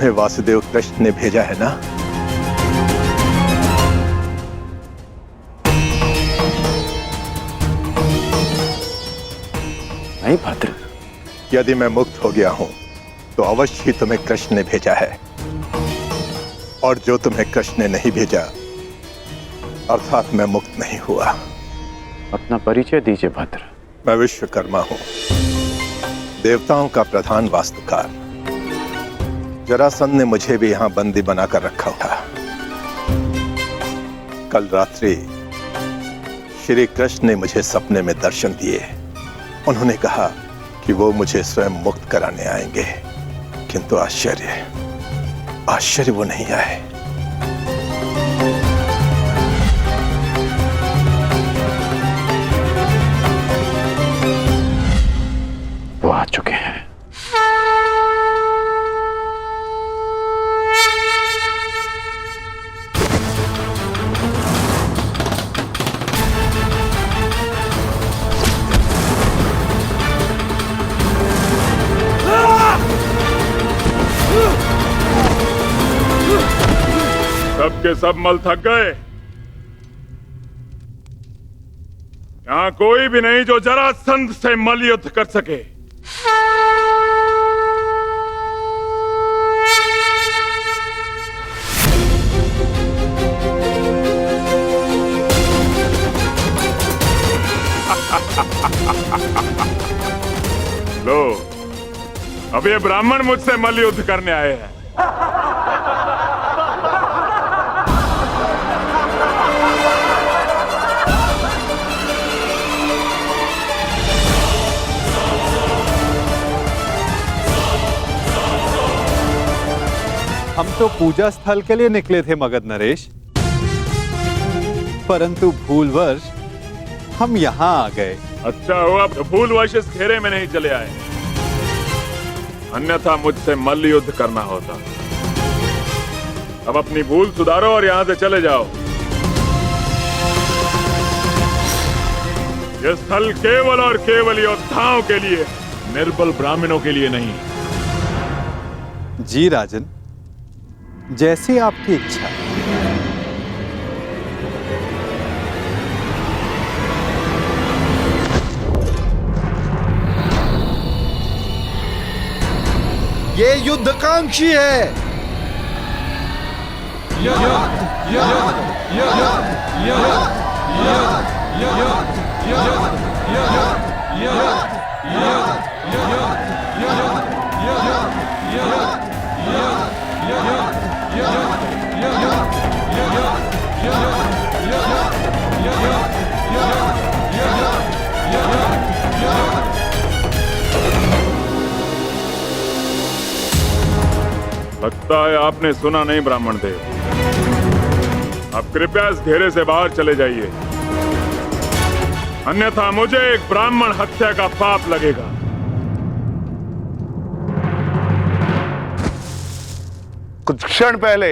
तुम्हें वासुदेव कृष्ण ने भेजा है ना? नहीं भद्र। यदि मैं मुक्त हो गया हूं तो अवश्य ही तुम्हें कृष्ण ने भेजा है, और जो तुम्हें कृष्ण ने नहीं भेजा अर्थात मैं मुक्त नहीं हुआ। अपना परिचय दीजिए भद्र। मैं विश्वकर्मा हूं, देवताओं का प्रधान वास्तुकार। जरासंध ने मुझे भी यहां बंदी बनाकर रखा था। कल रात्रि श्री कृष्ण ने मुझे सपने में दर्शन दिए। उन्होंने कहा कि वो मुझे स्वयं मुक्त कराने आएंगे, किंतु आश्चर्य वो नहीं आए। वो आ चुके हैं। सबके सब मल थक गए। यहां कोई भी नहीं जो जरासंध से मल युद्ध कर सके। लो, अब ये ब्राह्मण मुझसे मल युद्ध करने आए हैं। हम तो पूजा स्थल के लिए निकले थे मगध नरेश, परंतु भूलवश हम यहाँ आ गए। अच्छा हुआ भूलवश इस घेरे में नहीं चले आए, अन्यथा मुझसे मल्ल युद्ध करना होता। अब अपनी भूल सुधारो और यहां से चले जाओ। यह स्थल केवल और केवल योद्धाओं के लिए, निर्बल ब्राह्मणों के लिए नहीं। जी राजन, जैसी आपकी इच्छा। ये युद्धकांक्षी है। लगता है आपने सुना नहीं ब्राह्मण देव। अब कृपया इस घेरे से बाहर चले जाइए, अन्यथा मुझे एक ब्राह्मण हत्या का पाप लगेगा। कुछ क्षण पहले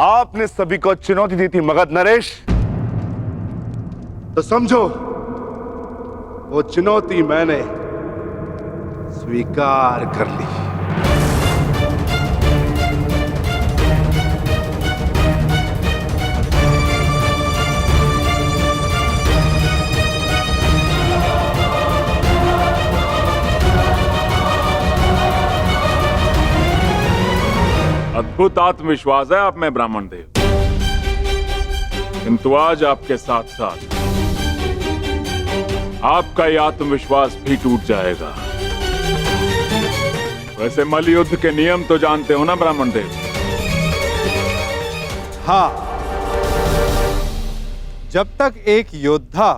आपने सभी को चुनौती दी थी मगध नरेश, तो समझो वो चुनौती मैंने स्वीकार कर ली। अद्भुत आत्मविश्वास है आप में ब्राह्मण देव, किंतु आज आपके साथ साथ आपका यह आत्मविश्वास भी टूट जाएगा। वैसे मल्ल युद्ध के नियम तो जानते हो ना ब्राह्मण देव? हाँ, जब तक एक योद्धा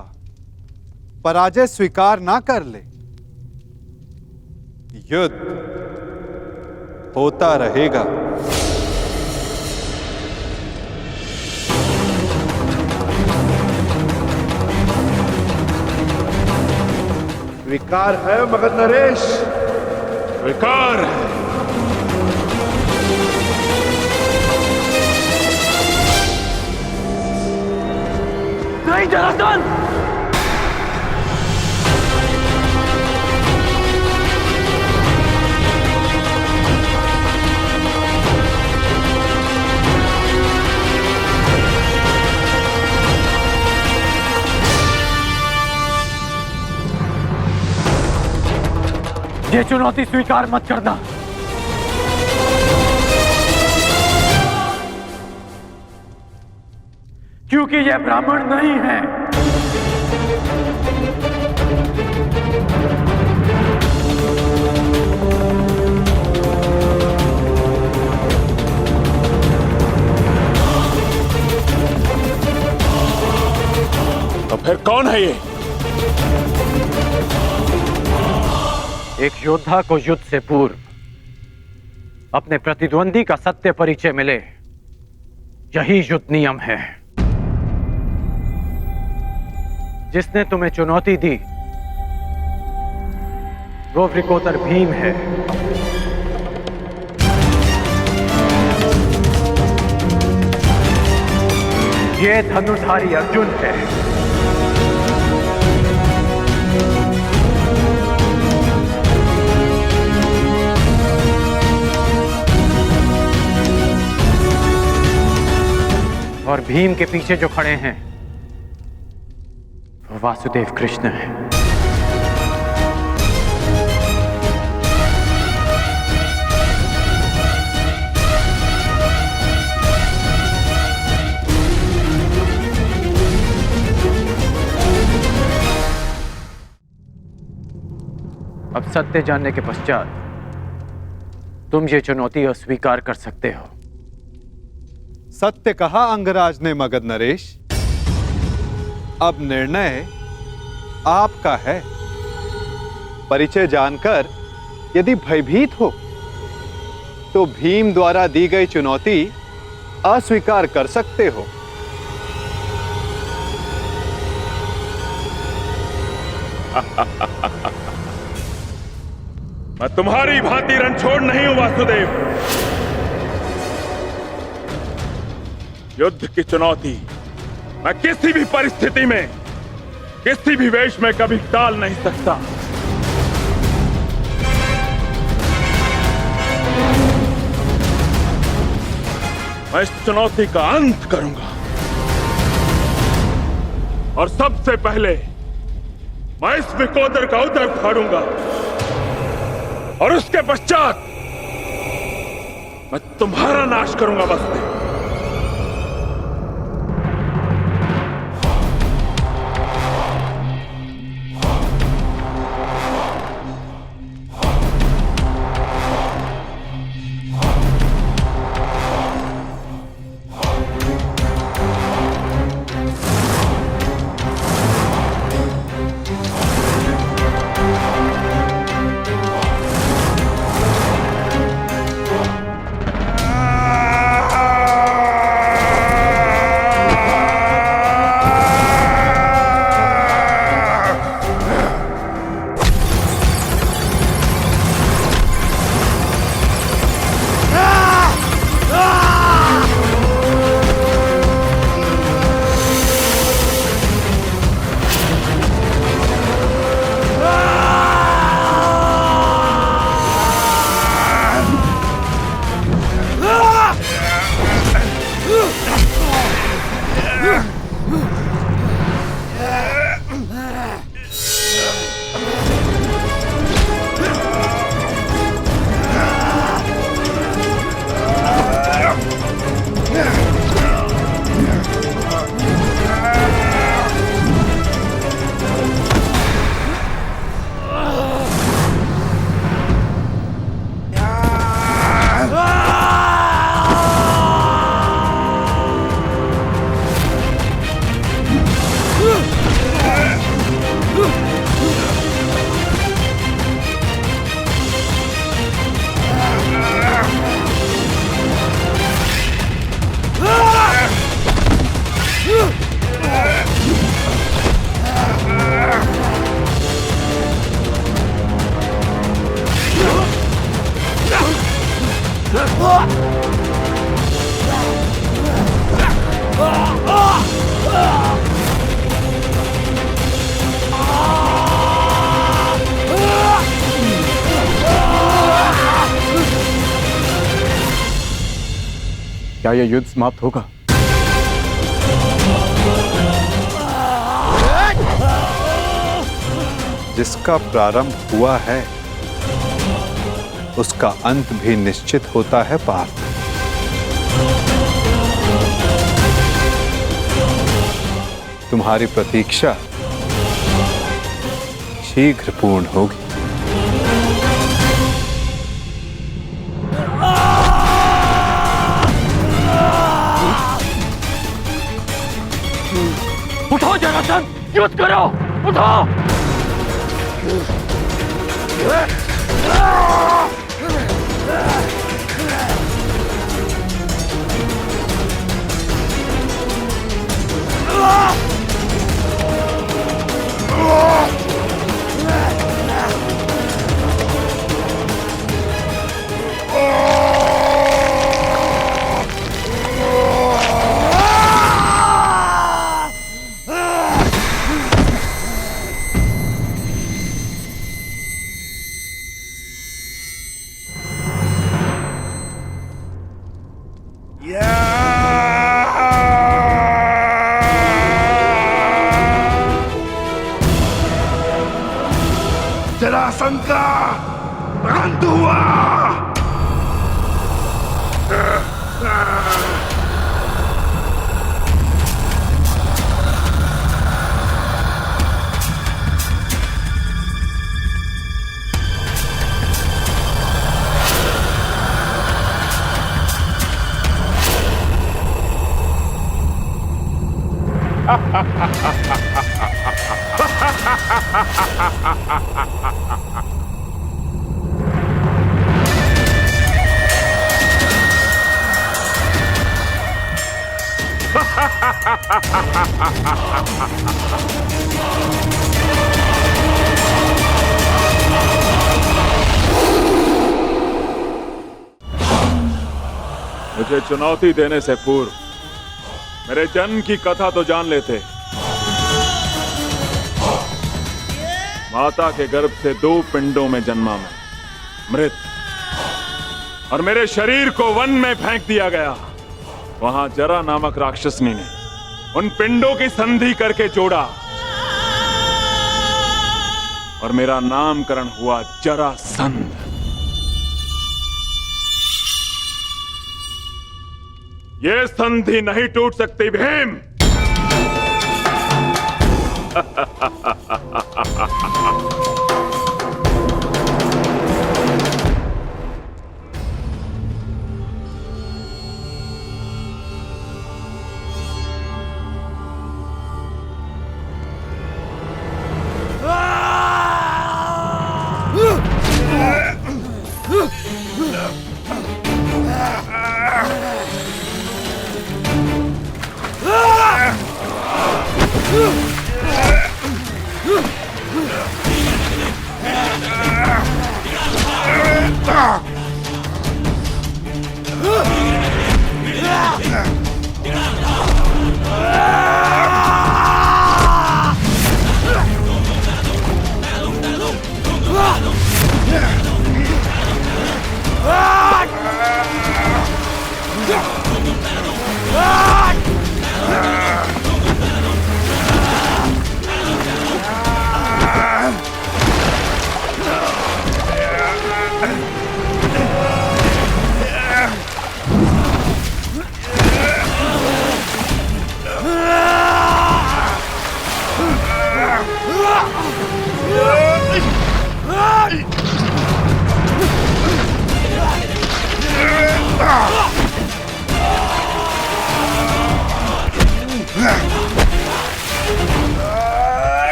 पराजय स्वीकार ना कर ले, युद्ध होता रहेगा। स्वीकार है मगध नरेश? स्वीकार है। नहीं जरासंध! ये चुनौती स्वीकार मत करना। क्योंकि ये ब्राह्मण नहीं है। तो फिर कौन है ये? एक योद्धा को युद्ध से पूर्व अपने प्रतिद्वंदी का सत्य परिचय मिले, यही युद्ध नियम है। जिसने तुम्हें चुनौती दी वो वृकोदर भीम है। ये धनुर्धारी अर्जुन है। और भीम के पीछे जो खड़े हैं वो वासुदेव कृष्ण है। अब सत्य जानने के पश्चात तुम ये चुनौती अस्वीकार कर सकते हो। सत्य कहा अंगराज ने मगध नरेश। अब निर्णय आपका है। परिचय जानकर यदि भयभीत हो तो भीम द्वारा दी गई चुनौती अस्वीकार कर सकते हो। मैं तुम्हारी भांति रणछोड़ नहीं हूं वासुदेव। युद्ध की चुनौती मैं किसी भी परिस्थिति में, किसी भी वेश में कभी टाल नहीं सकता। मैं इस चुनौती का अंत करूंगा और सबसे पहले मैं इस वृकोदर का उदर फाड़ूंगा और उसके पश्चात मैं तुम्हारा नाश करूंगा वासुदेव। क्या यह युद्ध समाप्त होगा? जिसका प्रारंभ हुआ है उसका अंत भी निश्चित होता है पार्थ। तुम्हारी प्रतीक्षा शीघ्र पूर्ण होगी। उठो जरासंध, युद्ध करो, उठो। जरासंध का अंत हुआ। मुझे चुनौती देने से पूर्व मेरे जन्म की कथा तो जान लेते। माता के गर्भ से 2 पिंडों में जन्मा मैं, मृत, और मेरे शरीर को वन में फेंक दिया गया। वहां जरा नामक राक्षसनी ने उन पिंडों की संधि करके जोड़ा और मेरा नामकरण हुआ जरासंध। ये संधि नहीं टूट सकती भीम।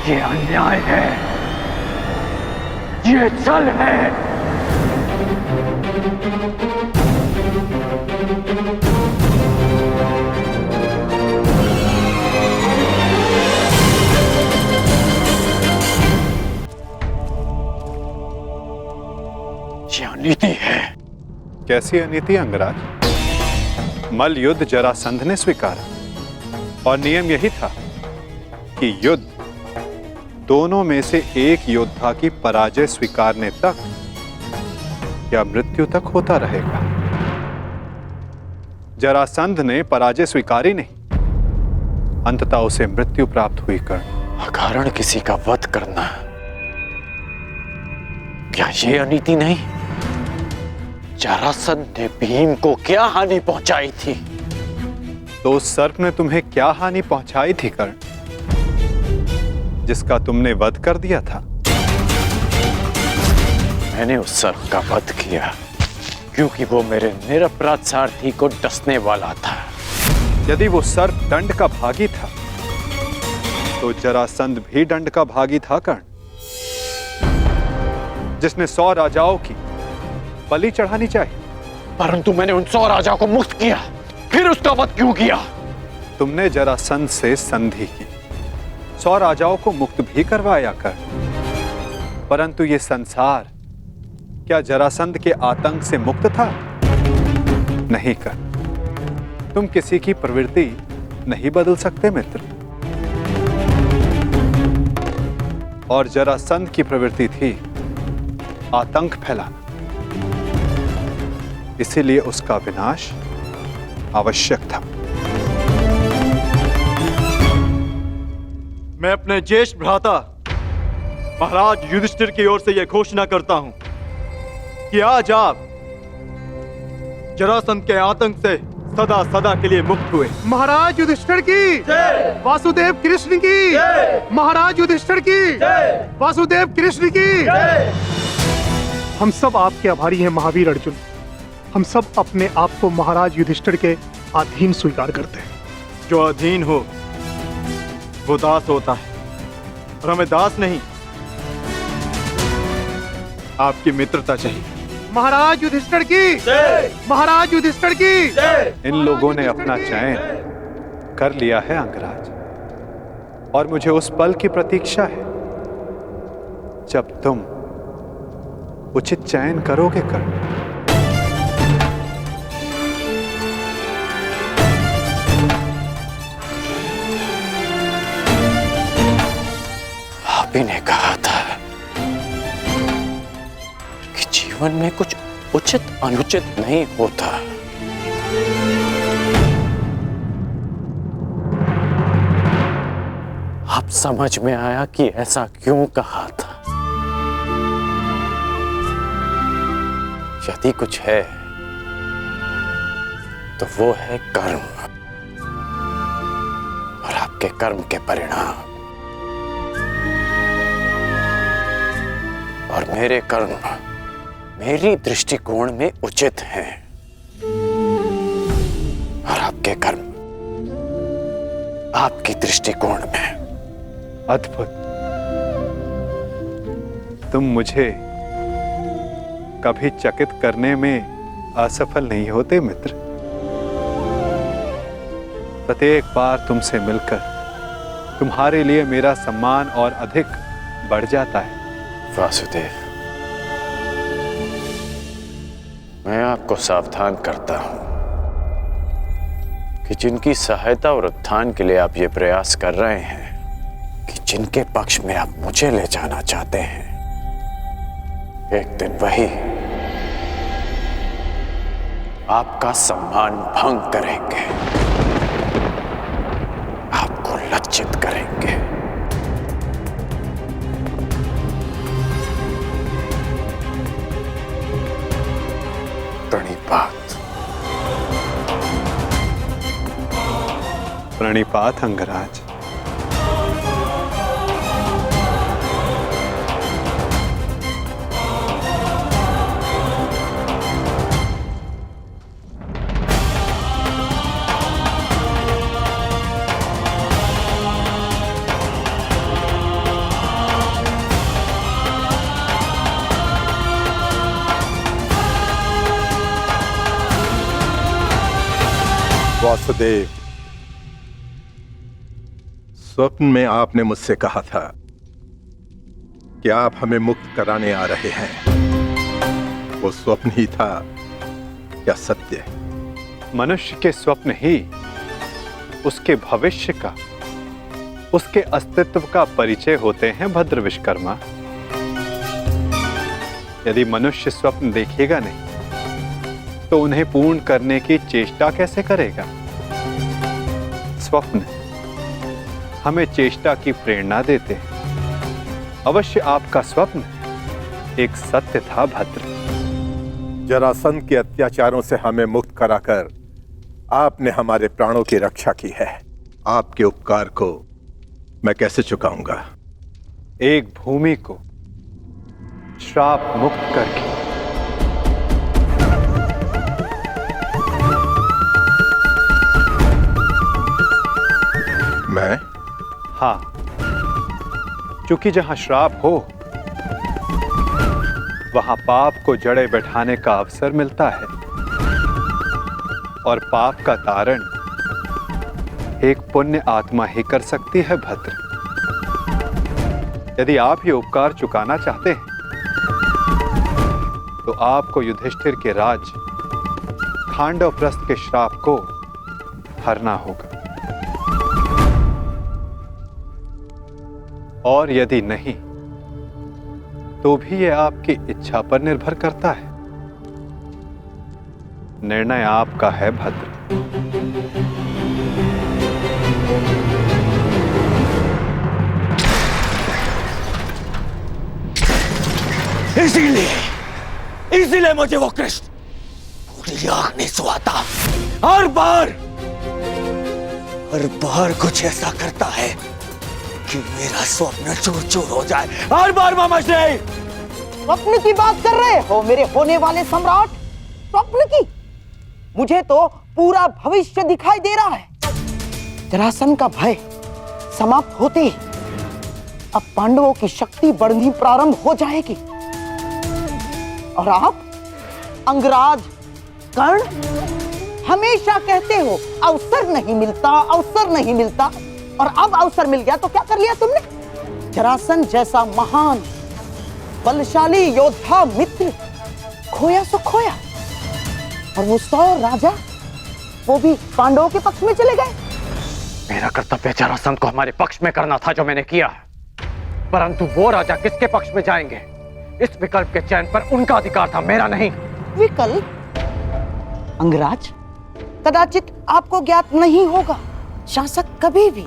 ये अन्याय है, ये छल है। ये अनीति है। कैसी अनीति अंगराज? मल्ल युद्ध जरासंध ने स्वीकारा और नियम यही था कि युद्ध दोनों में से एक योद्धा की पराजय स्वीकारने तक या मृत्यु तक होता रहेगा। जरासंध ने पराजय स्वीकारी नहीं, अंततः उसे मृत्यु प्राप्त हुई कर्ण। अकारण किसी का वध करना, क्या ये अनीति नहीं? जरासंध ने भीम को क्या हानि पहुंचाई थी? तो उस सर्प ने तुम्हें क्या हानि पहुंचाई थी कर्ण, जिसका तुमने वध कर दिया था? मैंने उस सर्प का वध किया क्योंकि वो मेरे निरपराध सारथी को डसने वाला था। यदि वो सर्प दंड का भागी था तो जरासंध भी दंड का भागी था कर्ण, जिसने 100 राजाओं की बलि चढ़ानी चाहिए। परंतु मैंने उन 100 राजाओं को मुक्त किया, फिर उसका वध क्यों किया? तुमने जरासंध से संधि की, 100 राजाओं को मुक्त भी करवाया कर, परंतु ये संसार क्या जरासंध के आतंक से मुक्त था? नहीं कर। तुम किसी की प्रवृत्ति नहीं बदल सकते मित्र। और जरासंध की प्रवृत्ति थी आतंक फैलाना, इसीलिए उसका विनाश आवश्यक था। मैं अपने ज्येष्ठ भ्राता महाराज युधिष्ठिर की ओर से यह घोषणा करता हूं कि आज आप जरासंध के आतंक से सदा सदा के लिए मुक्त हुए। महाराज युधिष्ठिर की जय, वासुदेव कृष्ण की जय, महाराज युधिष्ठिर की जय, वासुदेव कृष्ण की जय। हम सब आपके आभारी हैं महावीर अर्जुन। हम सब अपने आप को महाराज युधिष्ठिर के अधीन स्वीकार करते हैं। जो अधीन हो वो दास होता है, और हमें दास नहीं आपकी मित्रता चाहिए। महाराज युधिष्ठिर की जय, महाराज युधिष्ठिर की जय। इन लोगों ने अपना चयन कर लिया है अंगराज, और मुझे उस पल की प्रतीक्षा है जब तुम उचित चयन करोगे कर्ण। आप ही ने कहा था कि जीवन में कुछ उचित अनुचित नहीं होता। अब समझ में आया कि ऐसा क्यों कहा था। यदि कुछ है तो वो है कर्म, और आपके कर्म के परिणाम। और मेरे कर्म मेरी दृष्टिकोण में उचित हैं, और आपके कर्म आपकी दृष्टिकोण में। अद्भुत। तुम मुझे कभी चकित करने में असफल नहीं होते मित्र। प्रत्येक बार तुमसे मिलकर तुम्हारे लिए मेरा सम्मान और अधिक बढ़ जाता है। वासुदेव, मैं आपको सावधान करता हूं कि जिनकी सहायता और उत्थान के लिए आप ये प्रयास कर रहे हैं, कि जिनके पक्ष में आप मुझे ले जाना चाहते हैं, एक दिन वही आपका सम्मान भंग करेंगे, आपको लज्जित करेंगे। प्रणिपात। प्रणिपात अंगराज। वासुदेव, स्वप्न में आपने मुझसे कहा था कि आप हमें मुक्त कराने आ रहे हैं। वो स्वप्न ही था या सत्य? मनुष्य के स्वप्न ही उसके भविष्य का, उसके अस्तित्व का परिचय होते हैं भद्र विश्वकर्मा। यदि मनुष्य स्वप्न देखेगा नहीं तो उन्हें पूर्ण करने की चेष्टा कैसे करेगा? स्वप्न हमें चेष्टा की प्रेरणा देते हैं। अवश्य आपका स्वप्न एक सत्य था भद्र। जरासंध के अत्याचारों से हमें मुक्त कराकर आपने हमारे प्राणों की रक्षा की है। आपके उपकार को मैं कैसे चुकाऊंगा? एक भूमि को श्राप मुक्त करके। मैं? हाँ, क्योंकि जहां श्राप हो वहां पाप को जड़े बैठाने का अवसर मिलता है और पाप का तारण एक पुण्य आत्मा ही कर सकती है भद्र। यदि आप ये उपकार चुकाना चाहते हैं तो आपको युधिष्ठिर के राज खांडवप्रस्थ के श्राप को हरना होगा, और यदि नहीं तो भी यह आपकी इच्छा पर निर्भर करता है। निर्णय आपका है भद्र। इसीलिए मुझे वो कृष्ण पूरी आंख नहीं सुहाता। हर बार कुछ ऐसा करता है कि मेरा स्वप्न चूर चूर हो जाए। हर बार मामा श्री। स्वप्न की बात कर रहे हो मेरे होने वाले सम्राट? स्वप्न की? मुझे तो पूरा भविष्य दिखाई दे रहा है। जरासंध का भय समाप्त होते ही अब पांडवों की शक्ति बढ़नी प्रारंभ हो जाएगी और आप अंगराज कर्ण हमेशा कहते हो अवसर नहीं मिलता, अवसर नहीं मिलता, और अब अवसर मिल गया तो क्या कर लिया तुमने? जरासंध जैसा महान बलशाली योद्धा मित्र खोया सो खोया, और वो 100 राजा वो भी पांडवों के पक्ष में चले गए। मेरा कर्तव्य जरासंध को हमारे पक्ष में करना था जो मैंने किया, परंतु वो राजा किसके पक्ष में जाएंगे इस विकल्प के चयन पर उनका अधिकार था, मेरा नहीं। विकल्प? अंगराज, कदाचित आपको ज्ञात नहीं होगा, शासक कभी भी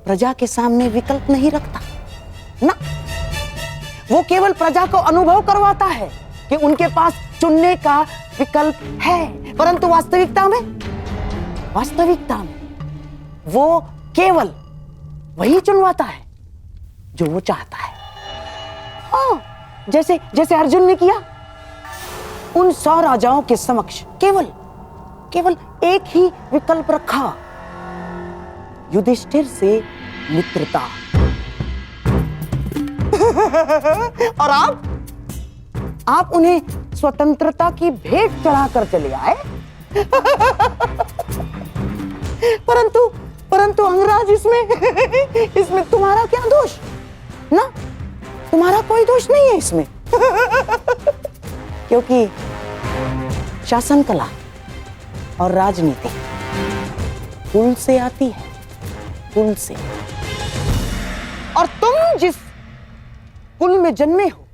प्रजा के सामने विकल्प नहीं रखता ना। वो केवल प्रजा को अनुभव करवाता है कि उनके पास चुनने का विकल्प है, परंतु वास्तविकता में वो केवल वही चुनवाता है जो वो चाहता है। जैसे अर्जुन ने किया। उन 100 राजाओं के समक्ष केवल एक ही विकल्प रखा, युधिष्ठिर से मित्रता। और आप उन्हें स्वतंत्रता की भेंट चढ़ाकर चले आए। परंतु अंगराज, इसमें तुम्हारा क्या दोष? ना, तुम्हारा कोई दोष नहीं है इसमें। क्योंकि शासन कला और राजनीति कुल से आती है, कुल से। और तुम जिस कुल में जन्मे हो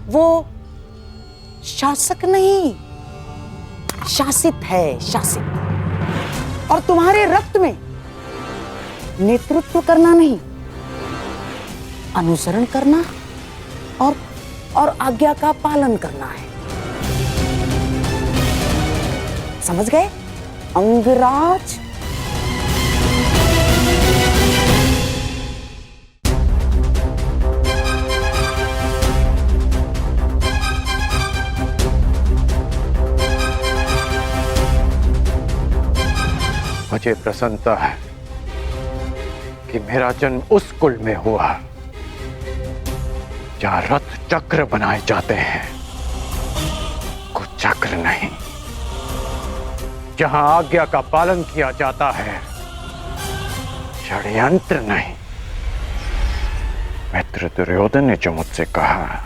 वो शासक नहीं, शासित है, शासित। और तुम्हारे रक्त में नेतृत्व करना नहीं, अनुसरण करना और आज्ञा का पालन करना है। समझ गए अंगराज? मुझे प्रसन्नता है कि मेरा जन्म उस कुल में हुआ जहां रथ चक्र बनाए जाते हैं, कुचक्र नहीं। जहां आज्ञा का पालन किया जाता है, षड्यंत्र नहीं। मित्र दुर्योधन ने जो मुझसे कहा,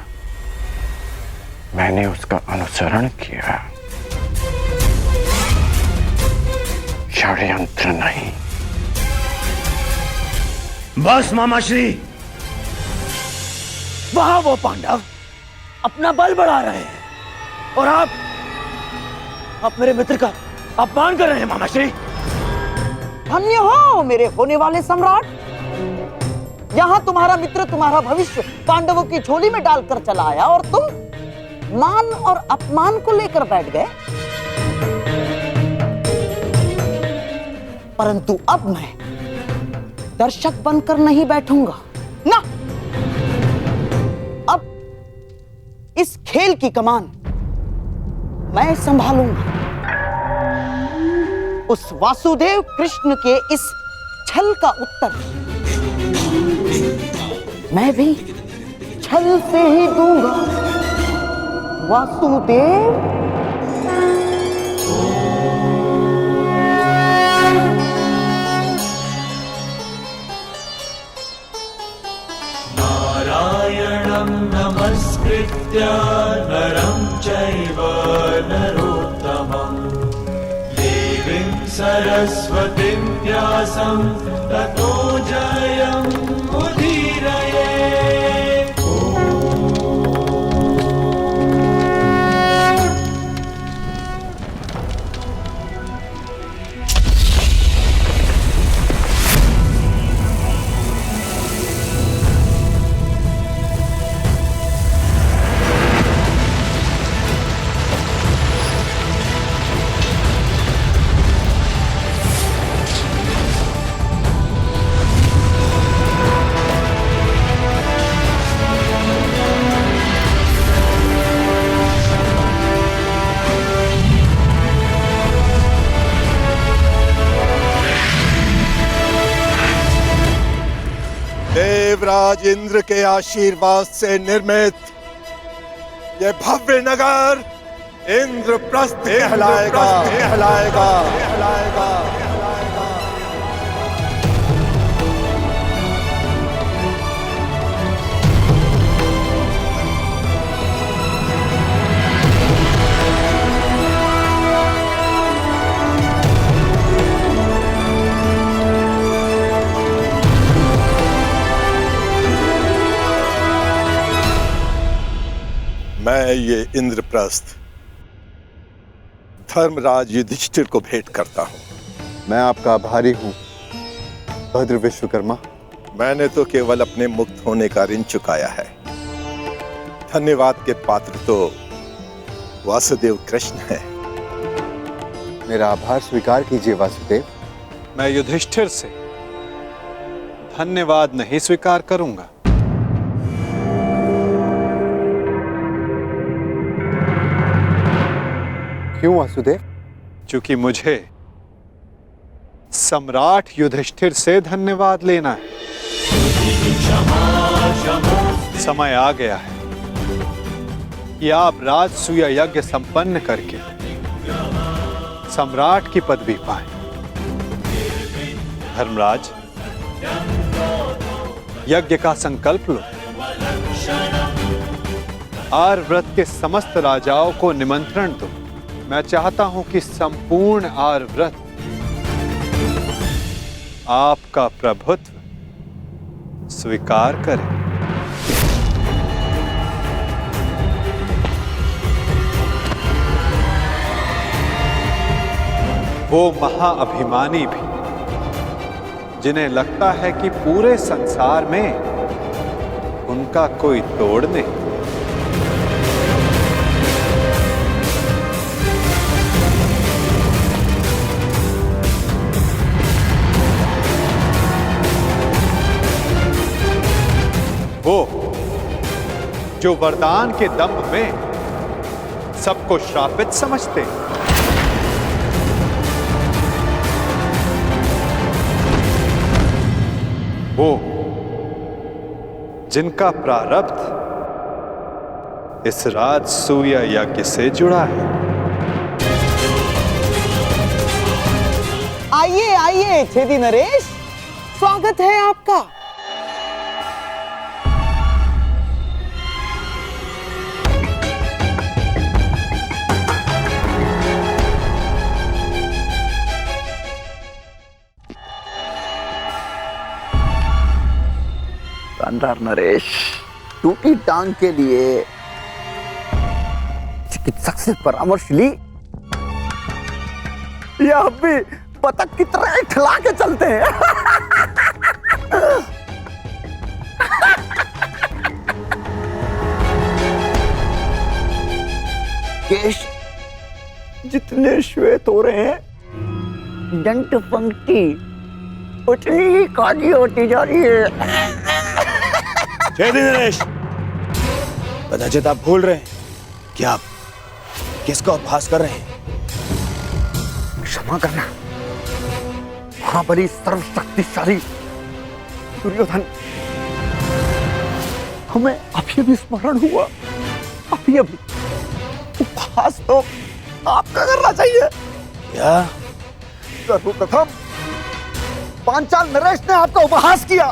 मैंने उसका अनुसरण किया। षड्यंत्र नहीं। बस मामाश्री, वहां वो पांडव अपना बल बढ़ा रहे हैं और आप मेरे मित्र का अपमान कर रहे हैं मामाश्री। धन्य हो मेरे होने वाले सम्राट। यहाँ तुम्हारा मित्र तुम्हारा भविष्य पांडवों की झोली में डालकर चला आया और तुम मान और अपमान को लेकर बैठ गए। परंतु अब मैं दर्शक बनकर नहीं बैठूंगा ना। अब इस खेल की कमान मैं संभालूंगा। उस वासुदेव कृष्ण के इस छल का उत्तर मैं भी छल से ही दूंगा। वासुदेव, नारायणं नमस्कृत्य नरं चैव नरोत्तमं देवीं सरस्वतीं व्यासं ततो जयं मुदीरये। देवराज इंद्र के आशीर्वाद से निर्मित यह भव्य नगर इंद्रप्रस्थ कहलाएगा। मैं ये इंद्रप्रस्थ धर्मराज युधिष्ठिर को भेंट करता हूं। मैं आपका आभारी हूं भद्र विश्वकर्मा। मैंने तो केवल अपने मुक्त होने का ऋण चुकाया है। धन्यवाद के पात्र तो वासुदेव कृष्ण है। मेरा आभार स्वीकार कीजिए वासुदेव। मैं युधिष्ठिर से धन्यवाद नहीं स्वीकार करूंगा। क्यों वासुदेव? क्योंकि मुझे सम्राट युधिष्ठिर से धन्यवाद लेना है। समय आ गया है कि आप राजसूय यज्ञ संपन्न करके सम्राट की पदवी पाएं। धर्मराज, यज्ञ का संकल्प लो। आर्यव्रत के समस्त राजाओं को निमंत्रण दो। मैं चाहता हूं कि संपूर्ण आर्यव्रत आपका प्रभुत्व स्वीकार करे। वो महाअभिमानी भी जिन्हें लगता है कि पूरे संसार में उनका कोई तोड़ नहीं। वो जो वरदान के दंभ में सबको श्रापित समझते हैं। वो जिनका प्रारब्ध इस राजसूय यज्ञ से जुड़ा है। आइए आइए छेदी नरेश, स्वागत है आपका। शानदार नरेश, टूटी टांग के लिए चिकित्सक से परामर्श ली या अब भी बतख की तरह ठिला के चलते हैं? केश जितने श्वेत हो रहे हैं, दंत पंक्ति उतनी ही काली होती जा रही है। छेदी नरेश, कदाचित आप भूल रहे हैं कि आप किसका उपहास कर रहे हैं। क्षमा करना महाबली सर्वशक्तिशाली दुर्योधन, हमें अभी भी स्मरण हुआ। अभी उपहास तो आपका करना चाहिए। क्या? सर्वप्रथम पांचाल नरेश ने आपका उपहास किया।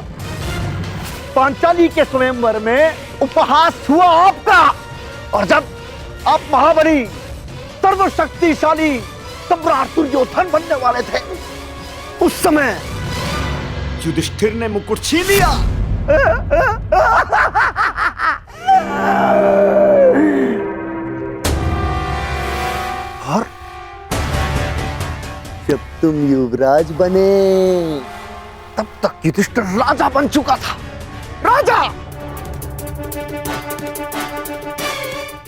पांचाली के स्वयंवर में उपहास हुआ आपका, और जब आप महाबली सर्वशक्तिशाली सम्राट दुर्योधन बनने वाले थे, उस समय युधिष्ठिर ने मुकुट छीन लिया। और जब तुम युवराज बने, तब तक युधिष्ठिर राजा बन चुका था। राजा!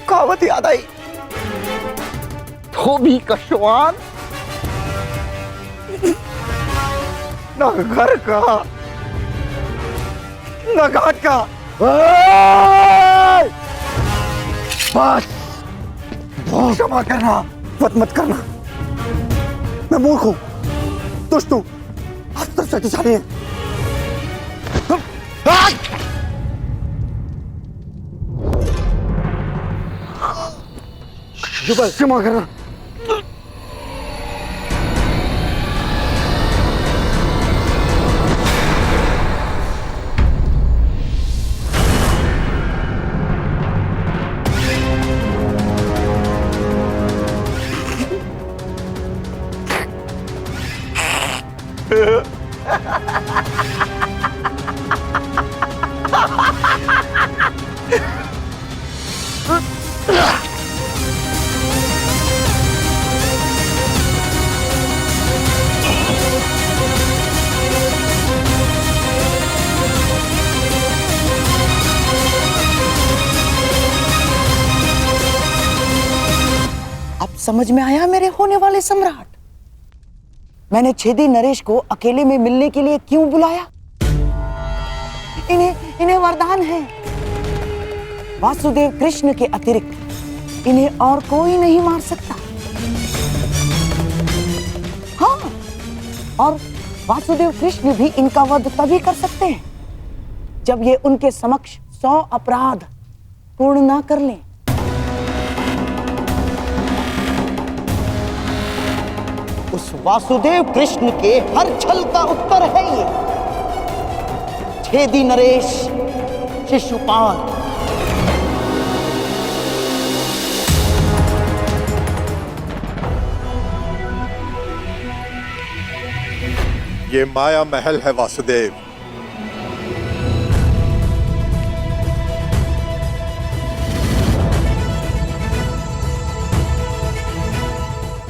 कहावत याद आई, धोबी का श्वान न घर का न घाट का। बस क्षमा करना, मत करना। मैं मूर्ख हूं, दुष्ट हूं, अस्त्र शक्तिशाली है। क्षमा करना। समझ में आया मेरे होने वाले सम्राट? मैंने छेदी नरेश को अकेले में मिलने के लिए क्यों बुलाया? इन्हें वरदान है, वासुदेव कृष्ण के अतिरिक्त इन्हें और कोई नहीं मार सकता। हाँ, और वासुदेव कृष्ण भी इनका वध तभी कर सकते हैं जब ये उनके समक्ष 100 अपराध पूर्ण ना कर लें। उस वासुदेव कृष्ण के हर छल का उत्तर है ये छेदी नरेश शिशुपाल। ये माया महल है वासुदेव।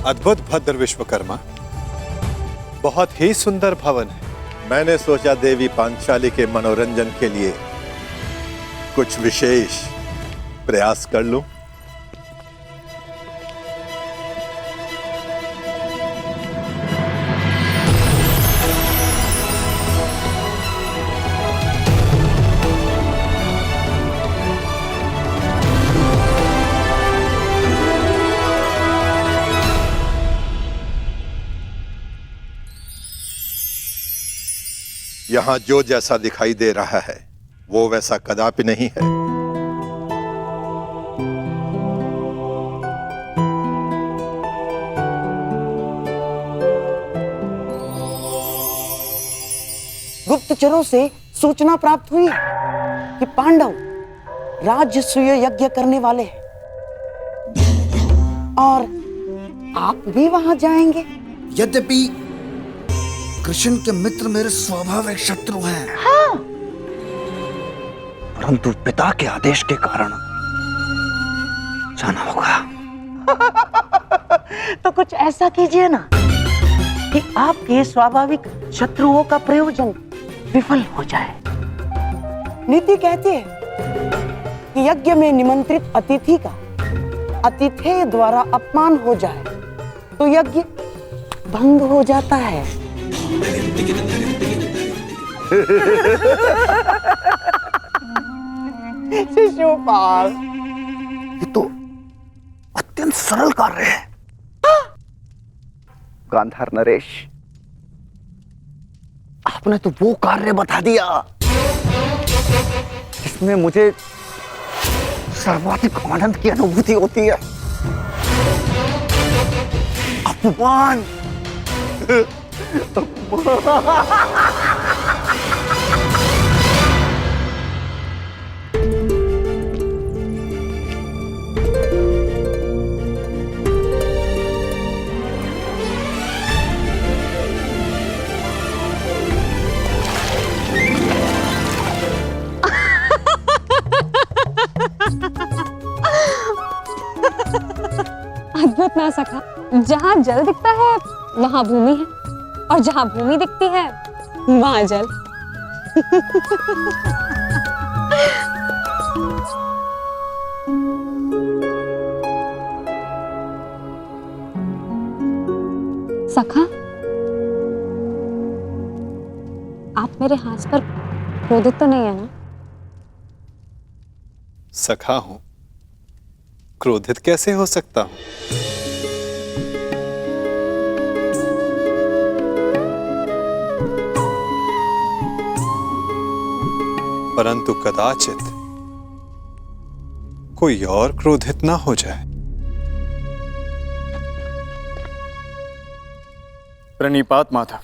अद्भुत भद्र विश्वकर्मा, बहुत ही सुंदर भवन है। मैंने सोचा देवी पांचाली के मनोरंजन के लिए कुछ विशेष प्रयास कर लूं। यहां जो जैसा दिखाई दे रहा है वो वैसा कदापि नहीं है। गुप्तचरों से सूचना प्राप्त हुई है कि पांडव राजसूय यज्ञ करने वाले हैं और आप भी वहां जाएंगे। यद्यपि कृष्ण के मित्र मेरे स्वाभाविक शत्रु हैं, हाँ। परंतु पिता के आदेश के कारण जाना होगा। तो कुछ ऐसा कीजिए ना कि आपके स्वाभाविक शत्रुओं का प्रयोजन विफल हो जाए। नीति कहती है कि यज्ञ में निमंत्रित अतिथि का अतिथेय द्वारा अपमान हो जाए तो यज्ञ भंग हो जाता है। शिशुपाल, ये तो अत्यंत सरल कार्य है। गांधार नरेश, आपने तो वो कार्य बता दिया जिसमें मुझे सर्वाधिक आनंद की अनुभूति होती है। अपमान। अद्भुत ना सका, जहाँ जल दिखता है वहाँ भूमि है और जहाँ भूमि दिखती है वहाँ जल। सखा, आप मेरे हाथ पर क्रोधित तो नहीं है ना? सखा हूं, क्रोधित कैसे हो सकता हूं? परंतु कदाचित कोई और क्रोधित ना हो जाए। प्रणिपात माता,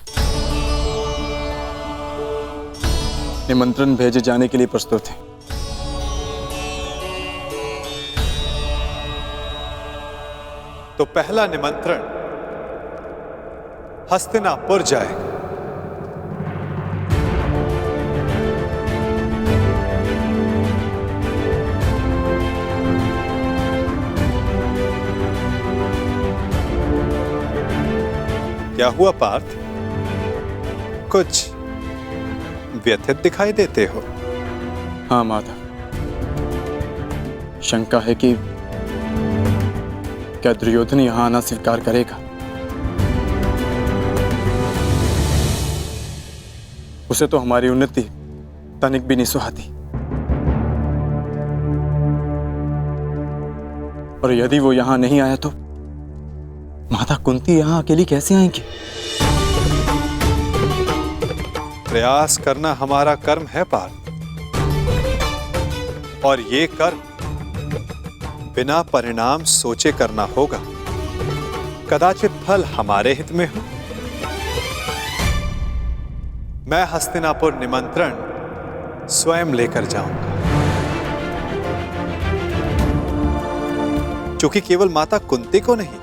निमंत्रण भेजे जाने के लिए प्रस्तुत है। तो पहला निमंत्रण हस्तिनापुर जाएगा। क्या हुआ पार्थ, कुछ व्यथित दिखाई देते हो? हाँ माता, शंका है कि क्या दुर्योधन यहां आना स्वीकार करेगा? उसे तो हमारी उन्नति तनिक भी नहीं सुहाती, और यदि वो यहां नहीं आया तो माता कुंती यहां अकेली कैसे आएंगी? प्रयास करना हमारा कर्म है पार्थ, और ये कर्म बिना परिणाम सोचे करना होगा। कदाचित फल हमारे हित में हो। मैं हस्तिनापुर निमंत्रण स्वयं लेकर जाऊंगा, क्योंकि केवल माता कुंती को नहीं,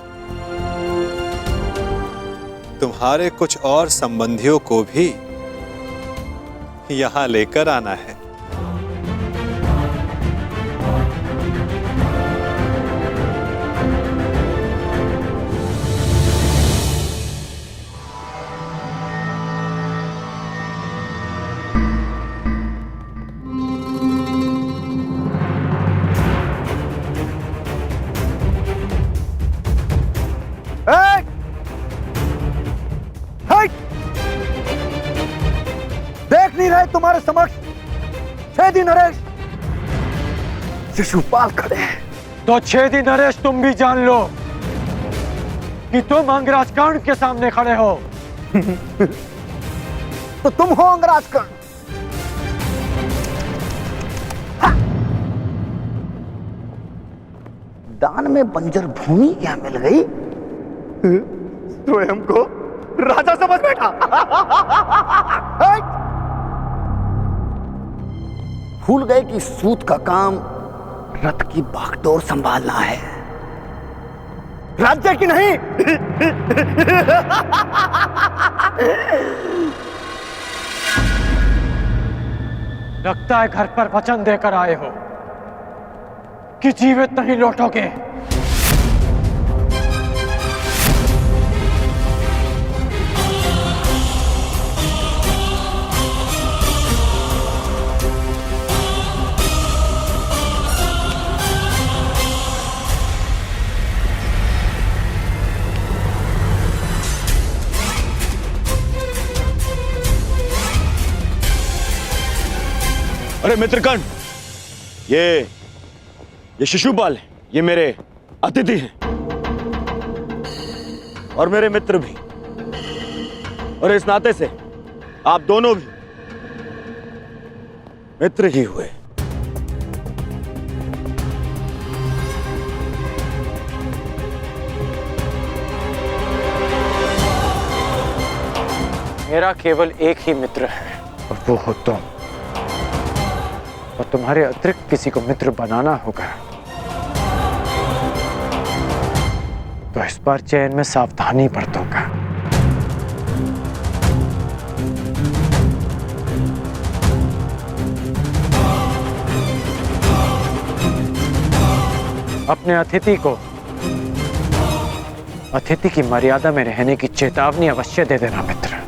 तुम्हारे कुछ और संबंधियों को भी यहां लेकर आना है। देख नहीं रहे तुम्हारे समक्ष 6 दिन नरेश शिशुपाल खड़े हैं। तो 6 दिन नरेश तुम भी जान लो कि तुम अंगराज कर्ण के सामने खड़े हो। तो तुम हो अंगराज कर्ण। दान में बंजर भूमि क्या मिल गई? स्वयं को राजा समझ बैठा। भूल गए कि सूत का काम रथ की बागडोर संभालना है, राज्य की नहीं। लगता है घर पर वचन देकर आए हो कि जीवित नहीं लौटोगे। अरे मित्रगण, ये शिशुपाल है, ये मेरे अतिथि हैं और मेरे मित्र भी, और इस नाते से आप दोनों भी मित्र ही हुए। मेरा केवल एक ही मित्र है और वो हो तुम, और तुम्हारे अतिरिक्त किसी को मित्र बनाना होगा तो इस बार चयन में सावधानी बरतूंगा। अपने अतिथि की मर्यादा में रहने की चेतावनी अवश्य दे देना मित्र।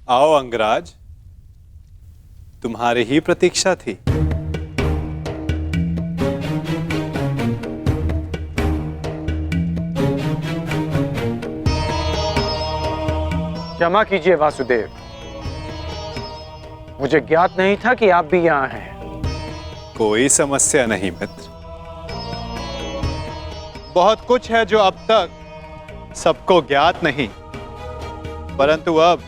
आओ अंगराज, तुम्हारी ही प्रतीक्षा थी। क्षमा कीजिए वासुदेव, मुझे ज्ञात नहीं था कि आप भी यहाँ हैं। कोई समस्या नहीं मित्र, बहुत कुछ है जो अब तक सबको ज्ञात नहीं, परंतु अब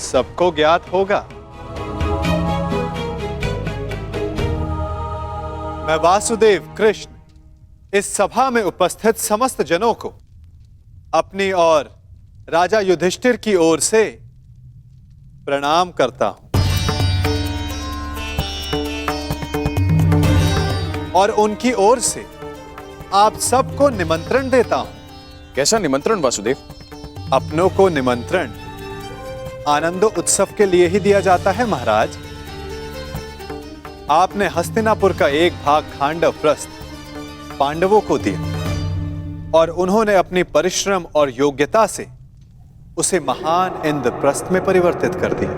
सबको ज्ञात होगा। मैं वासुदेव कृष्ण इस सभा में उपस्थित समस्त जनों को अपनी और राजा युधिष्ठिर की ओर से प्रणाम करता हूं और उनकी ओर से आप सबको निमंत्रण देता हूं। कैसा निमंत्रण वासुदेव? अपनों को निमंत्रण आनंदो उत्सव के लिए ही दिया जाता है महाराज। आपने हस्तिनापुर का एक भाग खांडव प्रस्थ पांडवों को दिया और उन्होंने अपनी परिश्रम और योग्यता से उसे महान इंद्रप्रस्थ में परिवर्तित कर दिया।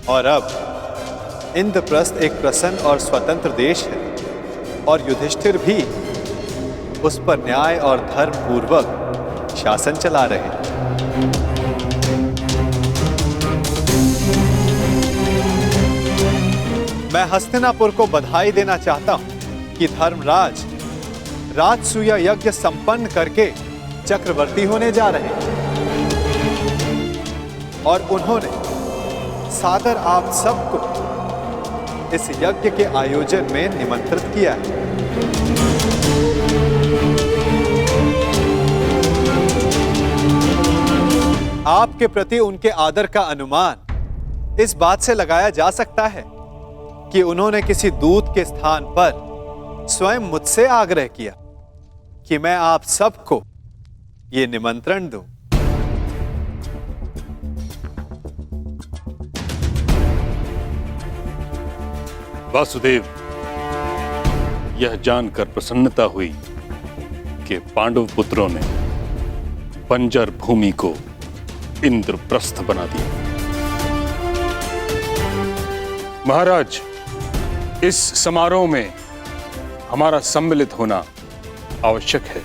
और अब इंद्रप्रस्थ एक प्रसन्न और स्वतंत्र देश है और युधिष्ठिर भी उस पर न्याय और धर्म पूर्वक शासन चला रहे हैं। मैं हस्तिनापुर को बधाई देना चाहता हूं कि धर्मराज राजसूया यज्ञ संपन्न करके चक्रवर्ती होने जा रहे हैं और उन्होंने सादर आप सबको इस यज्ञ के आयोजन में निमंत्रित किया है। आपके प्रति उनके आदर का अनुमान इस बात से लगाया जा सकता है कि उन्होंने किसी दूत के स्थान पर स्वयं मुझसे आग्रह किया कि मैं आप सबको ये निमंत्रण दूं। वासुदेव, यह जानकर प्रसन्नता हुई कि पांडव पुत्रों ने बंजर भूमि को इंद्रप्रस्थ बना दिया। महाराज, इस समारोह में हमारा सम्मिलित होना आवश्यक है।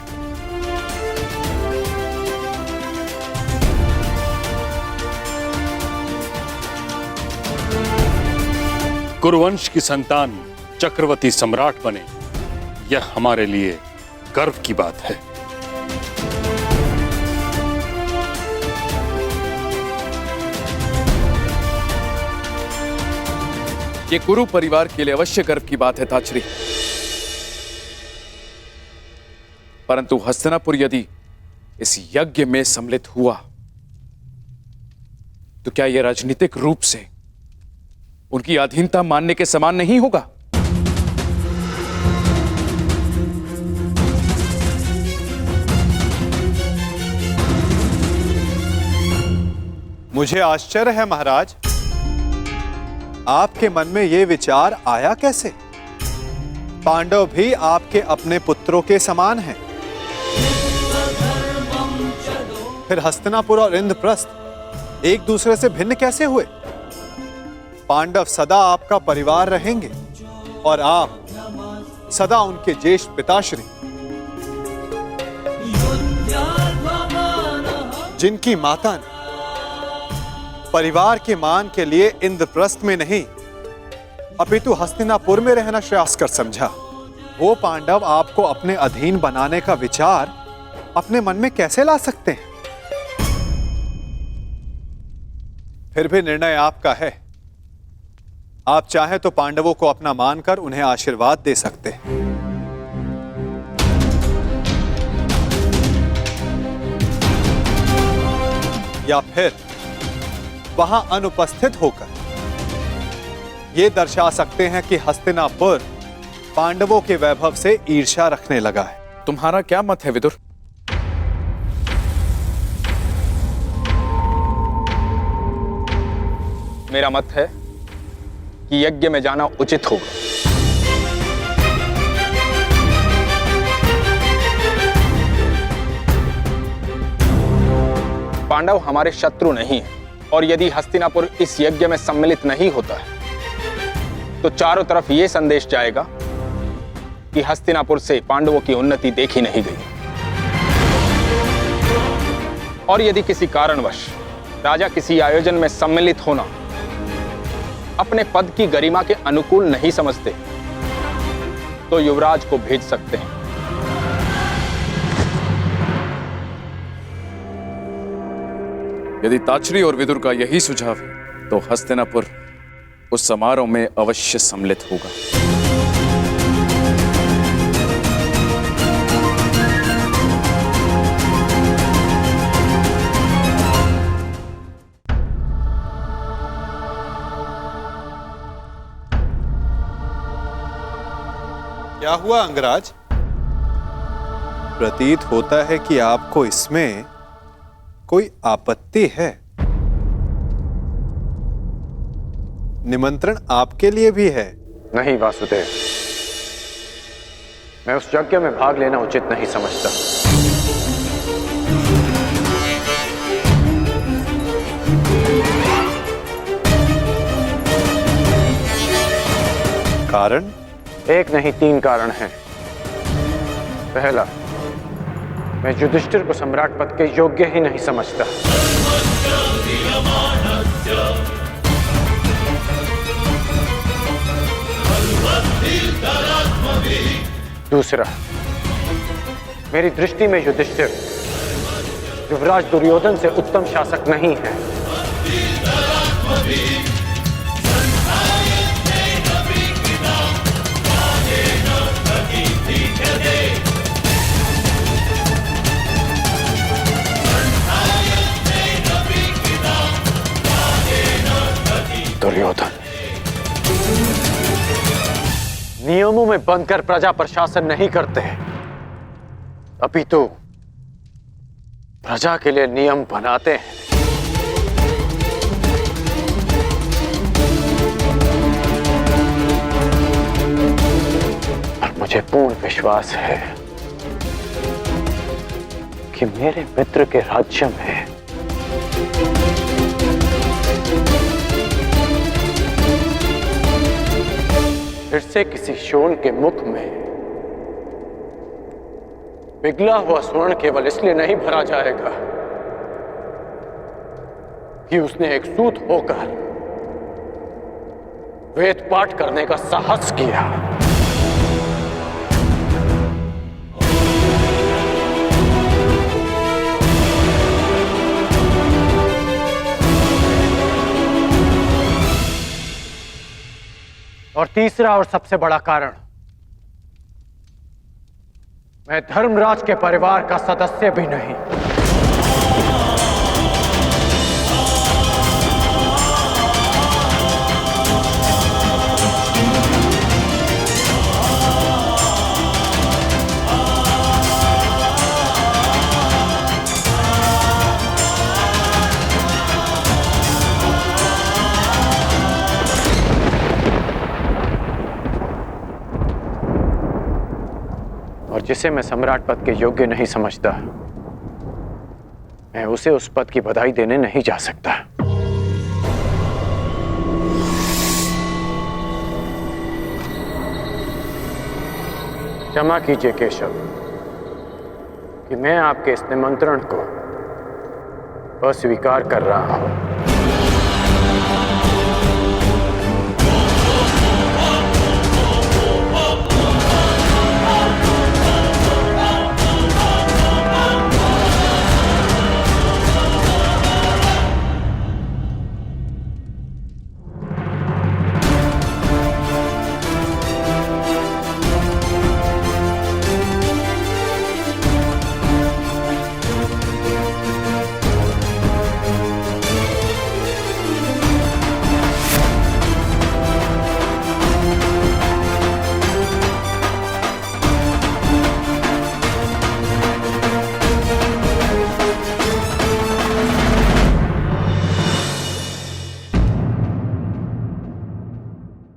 कुरुवंश की संतान चक्रवर्ती सम्राट बने, यह हमारे लिए गर्व की बात है। ये कुरु परिवार के लिए अवश्य गर्व की बात है ताचरी, परंतु हस्तिनापुर यदि इस यज्ञ में सम्मिलित हुआ तो क्या यह राजनीतिक रूप से उनकी अधीनता मानने के समान नहीं होगा? मुझे आश्चर्य है महाराज, आपके मन में यह विचार आया कैसे? पांडव भी आपके अपने पुत्रों के समान हैं। फिर हस्तिनापुर और इंद्रप्रस्थ एक दूसरे से भिन्न कैसे हुए? पांडव सदा आपका परिवार रहेंगे और आप सदा उनके ज्येष्ठ पिताश्री, जिनकी माता ने परिवार के मान के लिए इंद्रप्रस्थ में नहीं अपितु हस्तिनापुर में रहना श्रेयस्कर समझा, वो पांडव आपको अपने अधीन बनाने का विचार अपने मन में कैसे ला सकते हैं? फिर भी निर्णय आपका है। आप चाहें तो पांडवों को अपना मानकर उन्हें आशीर्वाद दे सकते हैं, या फिर वहां अनुपस्थित होकर यह दर्शा सकते हैं कि हस्तिनापुर पांडवों के वैभव से ईर्ष्या रखने लगा है। तुम्हारा क्या मत है विदुर? मेरा मत है कि यज्ञ में जाना उचित होगा। पांडव हमारे शत्रु नहीं हैं, और यदि हस्तिनापुर इस यज्ञ में सम्मिलित नहीं होता है तो चारों तरफ यह संदेश जाएगा कि हस्तिनापुर से पांडवों की उन्नति देखी नहीं गई। और यदि किसी कारणवश राजा किसी आयोजन में सम्मिलित होना अपने पद की गरिमा के अनुकूल नहीं समझते तो युवराज को भेज सकते हैं। यदि ताचरी और विदुर का यही सुझाव है तो हस्तिनापुर उस समारोह में अवश्य सम्मिलित होगा। क्या हुआ अंगराज? प्रतीत होता है कि आपको इसमें कोई आपत्ति है। निमंत्रण आपके लिए भी है। नहीं वासुदेव, मैं उस यज्ञ में भाग लेना उचित नहीं समझता। कारण? एक नहीं, 3 कारण हैं। पहला, मैं युधिष्ठिर को सम्राट पद के योग्य ही नहीं समझता। दूसरा, मेरी दृष्टि में युधिष्ठिर युवराज दुर्योधन से उत्तम शासक नहीं है। दुर्योधन। नियमों में बंधकर प्रजा पर शासन नहीं करते, अपितु प्रजा के लिए नियम बनाते हैं। और मुझे पूर्ण विश्वास है कि मेरे मित्र के राज्य में फिर से किसी शोण के मुख में पिघला हुआ स्वर्ण केवल इसलिए नहीं भरा जाएगा कि उसने एक सूत होकर वेद पाठ करने का साहस किया। और तीसरा और सबसे बड़ा कारण, मैं धर्मराज के परिवार का सदस्य भी नहीं। और जिसे मैं सम्राट पद के योग्य नहीं समझता, मैं उसे उस पद की बधाई देने नहीं जा सकता। क्षमा कीजिए केशव कि मैं आपके इस निमंत्रण को अस्वीकार कर रहा हूं।